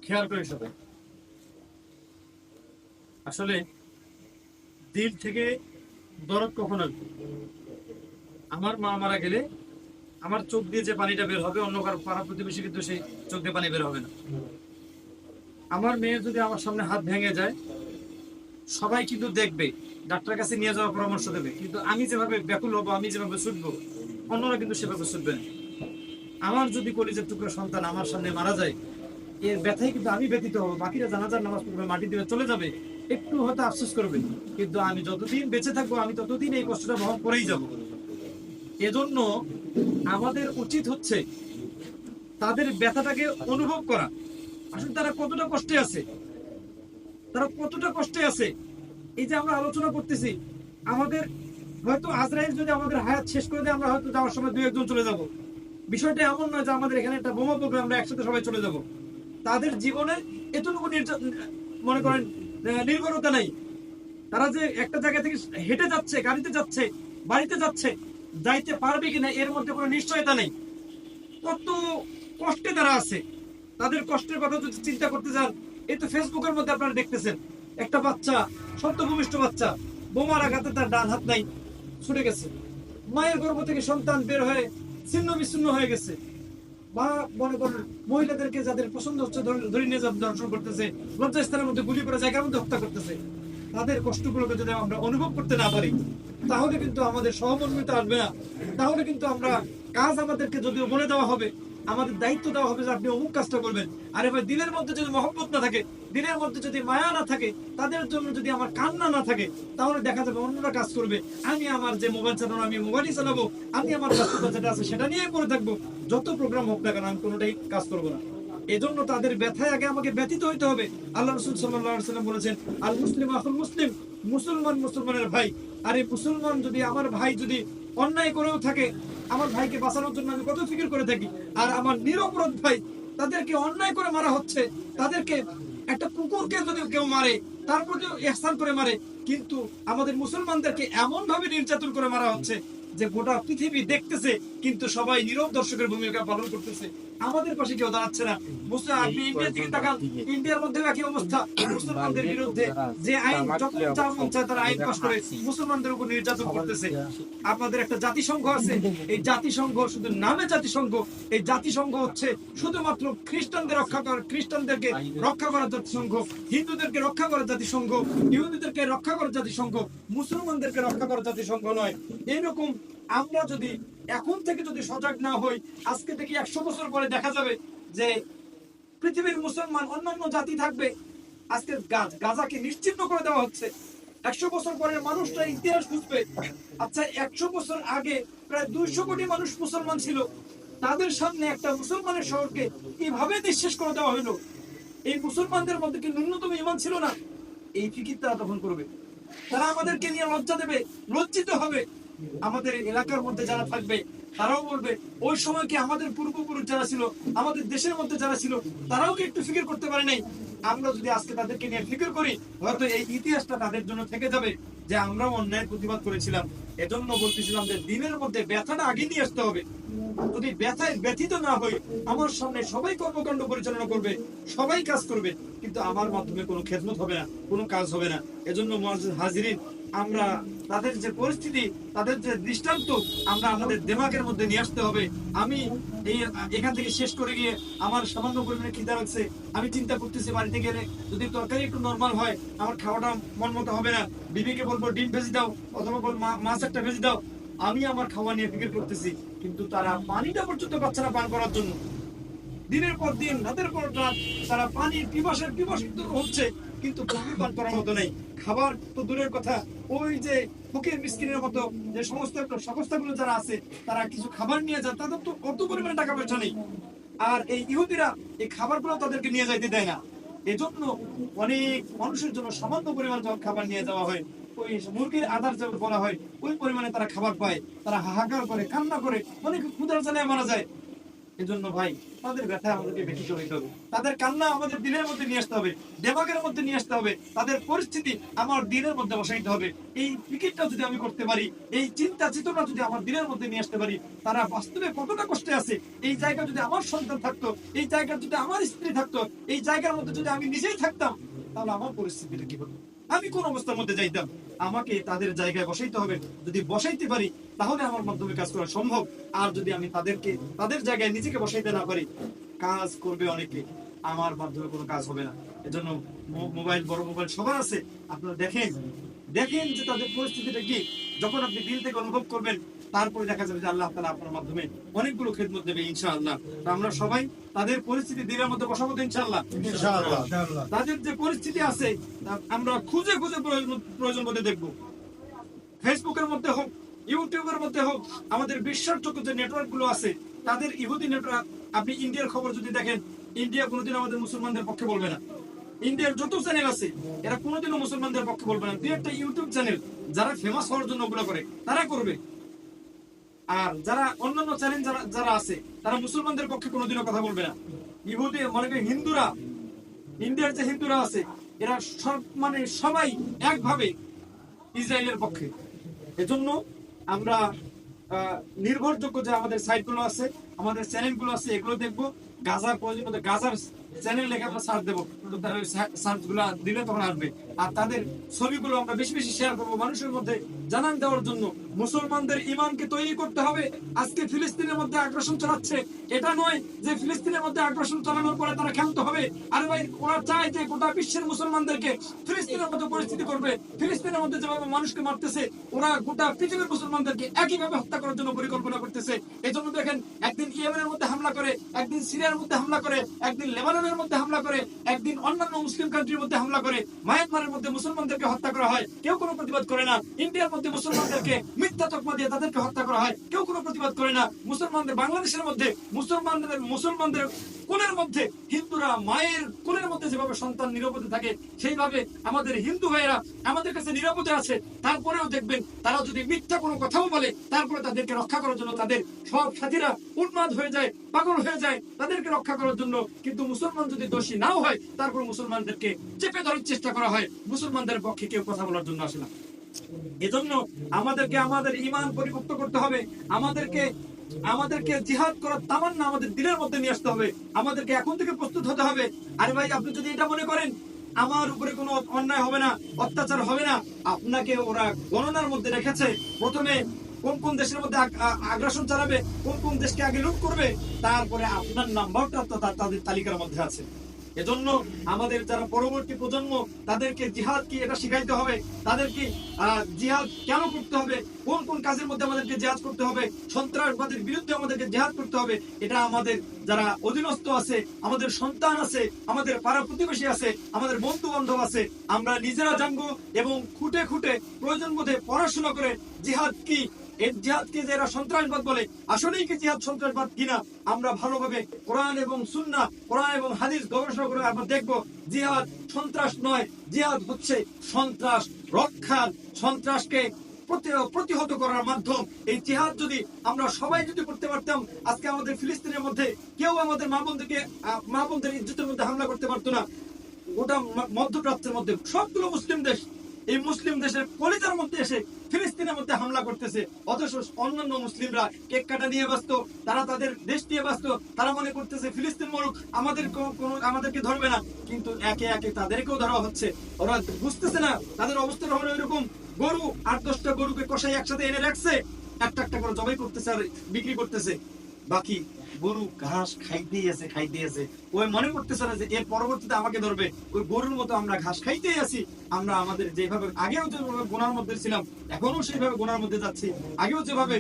খেয়াল করে সবাই, আসলে দিল থেকে দরদ কখন আসবে? আমার মা মারা গেলে আমার চোখ দিয়ে যে পানিটা বের হবে, অন্য কারো পাড়া প্রতিবেশী কিন্তু সেই চোখ দিয়ে পানি বের হবে না। আমার মেয়ের যদি আমার সামনে হাত ভেঙে যায়, সবাই কিন্তু দেখবে, ডাক্তারের কাছে নিয়ে যাওয়ার পরামর্শ দেবে, কিন্তু আমি যেভাবে ব্যাকুল হবো, আমি যেভাবে ছুটবো, অন্যরা কিন্তু সেভাবে ছুটবে না। আমার যদি কলিজার টুকরো সন্তান আমার সামনে মারা যায়, এর ব্যথায় কিন্তু আমি ব্যতীত হবো, বাকিরা জানাজার নামাজ পড়বে, মাটি দিয়ে চলে যাবে, একটু হয়তো আফসোস করবে, কিন্তু আমি যতদিন বেঁচে থাকবো আমি ততদিন এই কষ্টটা বহন করেই যাব। এজন্য আমাদের উচিত হচ্ছে তাদের ব্যথাটাকে অনুভব করা। আসলে তারা কতটা কষ্টে আছে, তারা কতটা কষ্টে আছে। এই যে আমরা আলোচনা করতেছি, আমাদের হয়তো আজরাইল যদি আমাদের হায়াত শেষ করে দেয়, আমরা হয়তো যাওয়ার সময় দুই একজন চলে যাব। বিষয়টা এমন নয় যে আমাদের এখানে একটা বোমা পড়বে আমরা একসাথে সবাই চলে যাব। তাদের জীবনে এতটুকু মনে করেন নির্ভরতা নাই। তারা যে একটা জায়গা থেকে হেঁটে যাচ্ছে, গাড়িতে যাচ্ছে, বাড়িতে যাচ্ছে, যাইতে পারবে কিনা এর মধ্যে কোনো নিশ্চয়তা নেই। কত কষ্টে তারা আছে। তাদের কষ্টের কথা যদি চিন্তা করতে যান, এই তো ফেসবুকের মধ্যে আপনারা দেখতেছেন, একটা বাচ্চা, সদ্য ভূমিষ্ঠ বাচ্চা, বোমার আঘাতে তার ডান হাত নাই, ছুটে গেছে। মায়ের গর্ভ থেকে সন্তান বের হয়ে ছিন্ন বিচ্ছিন্ন হয়ে গেছে। বা মনে করেন মহিলাদেরকে যাদের পছন্দ হচ্ছে ধরে নিয়ে দর্শন করতেছে, লজ্জাস্থানের মধ্যে গুলি করে জায়গার মধ্যে হত্যা করতেছে। তাদের কষ্টগুলোকে যদি আমরা অনুভব করতে না পারি, তাহলে কিন্তু আমাদের সহমর্মিতা আসবে না। তাহলে কিন্তু আমরা কাজ আমাদেরকে যদিও বলে দেওয়া হবে, আমাদের দায়িত্ব দেওয়া হবে যে আপনি অমুক কাজটা করবেন, আর এবার দিলের মধ্যে যদি মহব্বত না থাকে, দিলের মধ্যে যদি মায়া না থাকে, তাদের জন্য যদি আমার কান্না না থাকে, তাহলে দেখা যাবে অন্যরা কাজ করবে, আমি আমার যে মোবাইল চালানো আমি মোবাইলই চালাবো, আমি আমার ব্যস্ততা যেটা আছে সেটা নিয়ে পড়ে থাকবো। যত প্রোগ্রাম হোক না কেন আমি কোনোটাই কাজ করবো না। এজন্য তাদের ব্যথায় আগে আমাকে ব্যথিত হইতে হবে। আল্লাহ রাসূল সাল্লাল্লাহু আলাইহি ওয়াসাল্লাম বলেছেন, আল মুসলিম আখুল মুসলিম, মুসলমান মুসলমানের ভাই। আর এই মুসলমান যদি, আমার ভাই যদি অন্যায় করেও থাকে, আমার ভাইকে বাঁচানোর জন্য আমি কত ফিকির করে থাকি। আর আমার নিরপরাধ ভাই, তাদেরকে অন্যায় করে মারা হচ্ছে, তাদেরকে একটা কুকুরকে যদি কেউ মারে তার প্রতি ইহসান করে মারে, কিন্তু আমাদের মুসলমানদেরকে এমন ভাবে নির্যাতন করে মারা হচ্ছে যে গোটা পৃথিবী দেখতেছে, কিন্তু সবাই নীরব দর্শকের ভূমিকা পালন করতেছে, আমাদের পাশে কেউ দাঁড়াচ্ছে না। মুসলিম, আপনি ইন্ডিয়ার দিকে তাকান, ইন্ডিয়ার মধ্যে একই অবস্থা। মুসলমানদের বিরুদ্ধে যে আইন, যখন যা মন চায় তারা আইন পাস করে মুসলমানদের উপর নির্যাতন করতেছে। আপনাদের একটা জাতিসংঘ আছে, এই জাতিসংঘ শুধু নামে জাতিসংঘ। এই জাতিসংঘ হচ্ছে শুধুমাত্র খ্রিস্টানদের রক্ষা করার, খ্রিস্টানদেরকে রক্ষা করার জাতিসংঘ, হিন্দুদেরকে রক্ষা করার জাতিসংঘ, ইহুদিদেরকে রক্ষা করার জাতিসংঘ, মুসলমানদেরকে রক্ষা করার জাতিসংঘ নয়। এইরকম আমরা যদি এখন থেকে যদি সজাগ না হই, আজকে থেকে 100 বছর পরে দেখা যাবে যে পৃথিবীর মুসলমান অন্যান্য জাতি থাকবে। আজকে গাজাকে নিশ্চিহ্ন করে দেওয়া হচ্ছে। 100 বছর পরে মানুষটা ইতিহাস বুঝবে, আচ্ছা 100 বছর আগে প্রায় 200 কোটি মানুষ মুসলমান ছিল, তাদের সামনে একটা মুসলমানের শহরকে কিভাবে নিঃশেষ করে দেওয়া হলো। এই মুসলমানদের মধ্যে কি ন্যূনতম ঈমান ছিল না? এই ফিকির তারা তখন করবে। তারা আমাদেরকে নিয়ে লজ্জা দেবে, লজ্জিত হবে। আমাদের এলাকার মধ্যে যারা থাকবে তারাও বলবে, ওই সময় কি আমাদের পূর্বপুরুষ যারা ছিল, আমাদের দেশের মধ্যে যারা ছিল, তারাও কি একটু ফিকির করতে পারে নাই? আমরা যদি আজকে তাদেরকে নিয়ে ফিকির করি, হয়তো এই ইতিহাসটা তাদের জন্য থেকে যাবে যে আমরাও অন্যায় প্রতিবাদ করেছিলাম। এজন্য বলতেছিলাম যে দিনের মধ্যে ব্যথাটা আগে নিয়ে আসতে হবে। যদি ব্যথায় ব্যথিত না হই, আমার সামনে সবাই কর্মকাণ্ড পরিচালনা করবে, সবাই কাজ করবে, কিন্তু আমার মাধ্যমে কোনো খেদমত হবে না, কোনো কাজ হবে না। এজন্য মুআজ্জিজ হাজিরিন, আমরা তাদের যে পরিস্থিতি, তাদের যে দৃষ্টান্ত, আমরা আমাদের দিমাগের মধ্যে নিয়ে আসতে হবে। আমি এই এখান থেকে শেষ করে গিয়ে আমার সামান্য পরিমাণে খিদা লাগছে, আমি চিন্তা করতেছি বাড়িতে গেলে যদি তরকারি একটু নরমাল হয়, আমার খাওয়াটা মন মতো হবে না। বিবিকে বলবো ডিম ভেজে দাও, অথবা বলবো মাছ একটা ভেজে দাও। আমি আমার খাওয়া নিয়ে ফিকির করতেছি, কিন্তু তারা পানিটা পর্যন্ত পাচ্ছে না পান করার জন্য। দিনের পর দিন, রাতের পর রাত তারা পানির পিপাসিত হচ্ছে, কিন্তু পানি পান করার মতো নেই। খাবার তো দূরের কথা, ওই যে ফকির মিসকিনের মতো যে সমস্ত সংস্থাগুলো যারা আছে, তারা কিছু খাবার নিয়ে যায়, তাদের তো অত পরিমাণে টাকা পয়সা নেই। আর এই ইহুদিরা এই খাবারগুলো তাদেরকে নিয়ে যাইতে দেয় না। এজন্য অনেক মানুষের জন্য সামান্য পরিমাণ যখন খাবার নিয়ে যাওয়া হয়, ওই মুরগির আধার যেমন বলা হয়, ওই পরিমাণে তারা খাবার পায়, তারা হাহাকার করে, কান্না করে, অনেক ক্ষুধার জ্বালায় মারা যায়। এজন্য ভাই তাদের ব্যথা আমাদেরকে ব্যথিত হইতে হবে, তাদের কান্না আমাদের দিলের মধ্যে নিয়ে আসতে হবে, দেমাগের মধ্যে নিয়ে আসতে হবে, তাদের পরিস্থিতি আমার দিলের মধ্যে বসাইতে হবে। এই ফিকিরটা যদি আমি করতে পারি, এই চিন্তা চেতনা যদি আমার দিলের মধ্যে নিয়ে আসতে পারি, তারা বাস্তবে কতটা কষ্টে আছে, এই জায়গা যদি আমার সন্তান থাকতো, এই জায়গা যদি আমার স্ত্রী থাকতো, এই জায়গার মধ্যে যদি আমি নিজেই থাকতাম, তাহলে আমার পরিস্থিতিটা কি হতো, আমি কোন অবস্থার মধ্যে যাইতাম। আমাকে তাদের জায়গায় বসাইতে হবে, যদি বসাইতে পারি তাহলে আমার মাধ্যমে কাজ করা সম্ভব। আর যদি আমি তাদের জায়গায় নিজেকে বসাইতে না পারি, কাজ করবে অনেকে, আমার মাধ্যমে কোনো কাজ হবে না। এজন্য মোবাইল, বড় মোবাইল সবার আছে, আপনারা দেখেন দেখেন যে তাদের পরিস্থিতিটা কি। যখন আপনি দিল থেকে অনুভব করবেন, তারপরে দেখা যাবে যে আল্লাহ তাআলা আপনার মাধ্যমে অনেকগুলো খেদমত দেবে ইনশাআল্লাহ। তো আমরা সবাই তাদের পরিস্থিতি দিলের মধ্যে বসাবো তো ইনশাআল্লাহ। তাদের যে পরিস্থিতি আছে আমরা খুঁজে খুঁজে প্রয়োজন মধ্যে দেখবো, ফেসবুকের মধ্যে হোক, ইউটিউবের মধ্যে হোক, আমাদের বিশ্বাসযোগ্য যে নেটওয়ার্ক গুলো আছে, তাদের ইহুদি নেটওয়ার্ক। আপনি ইন্ডিয়ার খবর যদি দেখেন, ইন্ডিয়া কোনোদিন আমাদের মুসলমানদের পক্ষে বলবে না। ইন্ডিয়ার যত চ্যানেল আছে এরা কোনোদিনও মুসলমানদের পক্ষে বলবে না। দুই একটা ইউটিউব চ্যানেল যারা ফেমাস হওয়ার জন্য ওগুলো করে, তারা করবে। আর যারা অন্যান্য চ্যানেল যারা আছে, তারা মুসলমানদের পক্ষে কোনোদিনও কথা বলবে না। ইহুদি মনে করেন হিন্দুরা, ইন্ডিয়ার যে হিন্দুরা আছে, এরা সব মানে সবাই একভাবে ইসরায়েলের পক্ষে। এজন্য আমরা নির্ভরযোগ্য যে আমাদের সাইটগুলো আছে, আমাদের চ্যানেলগুলো আছে, এগুলো দেখবো। গাজার প্রয়োজন মধ্যে গাজার চ্যানেল লেখা আমরা সার্চ দেবো, তো তার সার্চ গুলো দিলে তখন আসবে। আর তাদের ছবিগুলো আমরা বেশি বেশি শেয়ার করবো মানুষের মধ্যে জানান দেওয়ার জন্য। মুসলমানদের ইমানকে তৈরি করতে হবে। আজকে ফিলিস্তিনের মধ্যে আগ্রাসন চালাচ্ছে, এটা নয় যে ফিলিস্তিনের মধ্যে আগ্রাসন চালানোর পরে তারা ক্ষান্ত হবে। আরে ভাই, ওরা চায় যে গোটা বিশ্বের মুসলমানদেরকে ফিলিস্তিনের মধ্যে পরিস্থিতি করবে। ফিলিস্তিনের মধ্যে যেভাবে মানুষকে মারতেছে, ওরা গোটা পৃথিবীর মুসলমানদেরকে একইভাবে হত্যা করার জন্য পরিকল্পনা করতেছে। এই জন্য দেখেন, একদিন ইয়েমেনের মধ্যে হামলা করে, একদিন সিরিয়ার মধ্যে হামলা করে, একদিন লেবাননের মধ্যে হামলা করে, একদিন অন্যান্য মুসলিম কান্ট্রির মধ্যে হামলা করে, মায়ানমারের মধ্যে মুসলমানদেরকে হত্যা করা হয়, কেউ কোনো প্রতিবাদ করে না। ইন্ডিয়ার মধ্যে মুসলমানদেরকে মিথ্যা তকমা দিয়ে তাদেরকে হত্যা করা হয়, কেউ কোনো প্রতিবাদ করে না। মুসলমানদের বাংলাদেশের মধ্যে মুসলমানদের কোলের মধ্যে, হিন্দুরা মায়ের কোলের মধ্যে যেভাবে সন্তান নিরাপদে থাকে, সেইভাবে আমাদের হিন্দু ভাইয়েরা আমাদের কাছে নিরাপদে আছে। তারপরেও দেখবেন তারা যদি মিথ্যা কোনো কথাও বলে, তারপরে তাদেরকে রক্ষা করার জন্য তাদের সব সাথীরা উন্মাদ হয়ে যায়, পাগল হয়ে যায় তাদেরকে রক্ষা করার জন্য। কিন্তু মুসলমান যদি দোষী নাও হয়, তারপর মুসলমানদেরকে চেপে ধরার চেষ্টা করা হয়, মুসলমানদের পক্ষে কেউ কথা বলার জন্য আসে না। এজন্য আমাদেরকে আমাদের ঈমান পরিপক্ত করতে হবে, আমাদেরকে জিহাদ করার তামান্না আমাদের দিলের মধ্যে নিয়ে আসতে হবে, আমাদেরকে এখন থেকে প্রস্তুত হতে হবে। আরে ভাই, আপনি যদি এটা মনে করেন আমার উপরে কোনো অন্যায় হবে না, অত্যাচার হবে না, আপনাকে ওরা গণনার মধ্যে রেখেছে। প্রথমে কোন কোন দেশের মধ্যে আগ্রাসন চালাবে, কোন কোন দেশকে আগে লুট করবে, তারপরে আপনার নাম্বারটা তাদের তালিকার মধ্যে আছে। এজন্য আমাদের যারা পরবর্তী প্রজন্ম, তাদেরকে জিহাদ কি এটা শিখাইতে হবে, তাদেরকে জিহাদ কেন করতে হবে, কোন কোন কাজের মধ্যে আমাদেরকে জিহাদ করতে হবে, সন্ত্রাসবাদের বিরুদ্ধে আমাদেরকে জিহাদ করতে হবে। এটা আমাদের যারা অধীনস্থ আছে, আমাদের সন্তান আছে, আমাদের পাড়া প্রতিবেশী আছে, আমাদের বন্ধু বান্ধব আছে, আমরা নিজেরা জানবো এবং খুঁটে খুঁটে প্রয়োজন বোধে পড়াশোনা করে জিহাদ কি, এই জিহাদকে যারা সন্ত্রাসবাদ বলে, আসলেই কি জিহাদ সন্ত্রাসবাদ কিনা আমরা ভালোভাবে কোরআন এবং সুন্নাহ, কোরআন এবং হাদিস গবেষণা করে আমরা দেখবো জিহাদ সন্ত্রাস নয়, জিহাদ হচ্ছে সন্ত্রাস রক্ষার, সন্ত্রাসকে প্রতিহত করার মাধ্যম। এই জিহাদ যদি আমরা সবাই যদি করতে পারতাম, আজকে আমাদের ফিলিস্তিনের মধ্যে কেউ আমাদের মা বোনদের ইজ্জতের মধ্যে হামলা করতে পারতো না। গোটা মধ্যপ্রাচ্যের মধ্যে সবগুলো মুসলিম দেশ, এই মুসলিম দেশের কলিজার মধ্যে এসে ফিলিস্তিনের মধ্যে হামলা করতেছে, অথচ অন্যান্য মুসলিমরা কেক কাটা নিয়ে ব্যস্ত, তারা তাদের দেশ নিয়ে ব্যস্ত, তারা মনে করতেছে ফিলিস্তিন মরুক, আমাদেরকে ধরবে না। কিন্তু একে একে তাদেরকেও ধরা হচ্ছে। ওরা বুঝতেছে না তাদের অবস্থাটা হলো এরকম, গরু 8-10টা গরুকে কষাই একসাথে এনে রাখছে, একটা একটা করে জবাই করতেছে আর বিক্রি করতেছে। বাকি গরু ঘাস খাইতেই আছে, ওই মনে করতেছে না যে এর পরবর্তীতে আমাকে ধরবে। ওই গরুর মতো আমরা ঘাস খাইতেই আছি। আমরা আমাদের যেভাবে আগেও যেভাবে গুনার মধ্যে ছিলাম, এখনো সেইভাবে গুনার মধ্যে যাচ্ছি। আগেও যেভাবে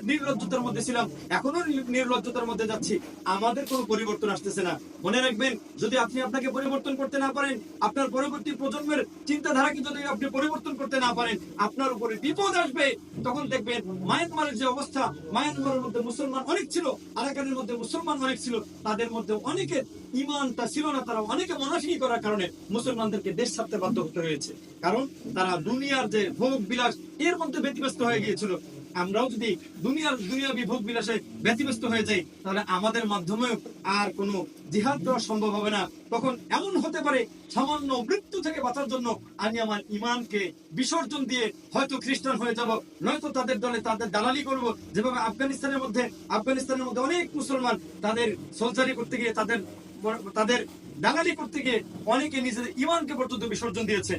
নির্লজ্জতার মধ্যে ছিলাম, এখনো নির্লজ্জতার মধ্যে যাচ্ছি। আমাদের কোনো পরিবর্তন আসতেছে না। মনে রাখবেন, যদি আপনি আপনাকে পরিবর্তন করতে না পারেন, আপনার পরবর্তী প্রজন্মের চিন্তাধারাকে যদি আপনি পরিবর্তন করতে না পারেন, আপনার উপরে বিপদ আসবে। তখন দেখবেন মায়ানমারের যে অবস্থা, মায়ানমারের মধ্যে মুসলমান অনেক ছিল, আরাকানের মধ্যে মুসলমান অনেক ছিল, তাদের মধ্যে অনেকের ঈমানটা ছিল না। তারা অনেকে মুনাফিকি করার কারণে মুসলমানদেরকে দেশ ছাড়তে বাধ্য হতে হয়েছে, কারণ তারা দুনিয়ার যে ভোগ বিলাস এর মধ্যে ব্যতিব্যস্ত হয়ে গিয়েছিল। আমরাও যদি দুনিয়াবি ভোগ বিলাসে ব্যতিব্যস্ত হয়ে যাই, তাহলে আমাদের মাধ্যমেও আর কোনো জিহাদ করা সম্ভব হবে না। তখন এমন হতে পারে সামান্য মৃত্যু থেকে বাঁচার জন্য আমি আমার ইমানকে বিসর্জন দিয়ে হয়তো খ্রিস্টান হয়ে যাব, নয়তো তাদের দলে তাদের দালালি করব। যেভাবে আফগানিস্তানের মধ্যে অনেক মুসলমান তাদের সোলজারি করতে গিয়ে তাদের দালালি করতে গিয়ে অনেকে নিজেদের ইমানকে পর্যন্ত বিসর্জন দিয়েছে।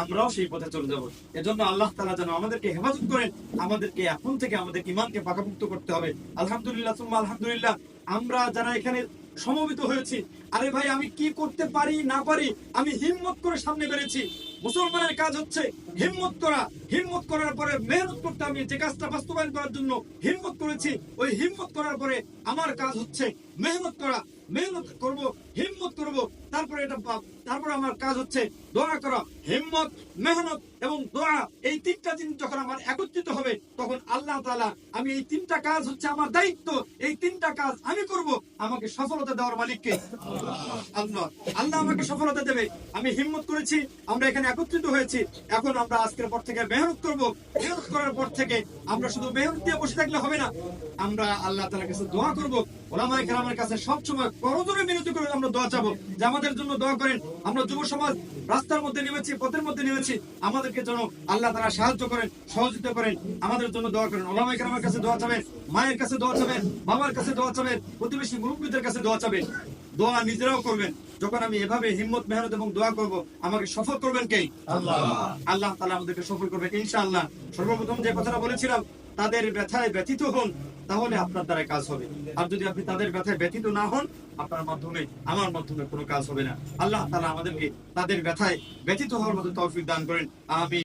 আমরাও সেই পথে চলে যাব। এজন্য আল্লাহ তাআলা যেন আমাদেরকে হেফাজত করেন। আমাদেরকে এখন থেকে আমাদের ইমানকে পাকাপোক্ত করতে হবে। আলহামদুলিল্লাহ সুম্মা আলহামদুলিল্লাহ। আমরা যারা এখানে সমবেত হয়েছি, আরে ভাই আমি কি করতে পারি না পারি, আমি হিম্মত করে সামনে বেরিয়েছি। মুসলমানের কাজ হচ্ছে হিম্মত করা। হিম্মত করার পরে মেহনত করতে, আমি যে কাজটা বাস্তবায়ন করার জন্য হিম্মত করেছি, ওই হিম্মত করার পরে আমার কাজ হচ্ছে মেহনত করা। মেহনত করব, হিম্মত করব, তারপরে আমার কাজ হচ্ছে দোয়া করা। হিম্মত, মেহনত এবং দোয়া, এই তিনটা জিনিস যখন আমার একত্রিত হবে, তখন আল্লাহ তাআলা, আমি এই তিনটা কাজ হচ্ছে আমার দায়িত্ব, এই তিনটা কাজ আমি করব। আমাকে সফলতা দেওয়ার মালিককে আল্লাহ। আল্লাহ আমাকে সফলতা দেবে। আমি হিম্মত করেছি, আমরা এখানে একত্রিত হয়েছি, এখন আমরা আজকের পর থেকে মেহনত করব। মেহনত করার পর থেকে আমরা শুধু মেহনত দিয়ে বসে থাকলে হবে না, আমরা আল্লাহ তাআলার কাছে দোয়া করব। ওলামায়ে কেরামের কাছে সবসময় করজোরে মিনতি করে আমরা দোয়া চাবো যে আমাদের জন্য দোয়া করেন। আমরা যুব সমাজ রাস্তার মধ্যে নেমেছি, পথের মধ্যে নেমেছি, আমাদেরকে যেন আল্লাহ তাআলা সাহায্য করেন, সহযোগিতা করেন, আমাদের জন্য দোয়া করেন। ওলামায়ে কেরামের কাছে দোয়া চাবেন, মায়ের কাছে দোয়া চাবেন, বাবার কাছে দোয়া চাবেন, প্রতিবেশী মুরব্বিদের কাছে দোয়া চাবেন। দোয়া নিজেরাও করবেন। যখন আমি এভাবে হিম্মত, মেহনত এবং দোয়া করব, আমাকে সফল করবেন কে? আল্লাহ। আল্লাহ তাআলা আমাদেরকে সফল করবেন ইনশাআল্লাহ। সর্বপ্রথম যে কথাটা বলেছিলাম, তাদের ব্যথায় ব্যথিত হন, তাহলে আপনার দ্বারা কাজ হবে। আর যদি আপনি তাদের ব্যথায় ব্যথিত না হন, আপনার মাধ্যমে, আমার মাধ্যমে কোনো কাজ হবে না। আল্লাহ তাআলা আমাদেরকে তাদের ব্যথায় ব্যথিত হওয়ার মতো তৌফিক দান করেন। আমিন।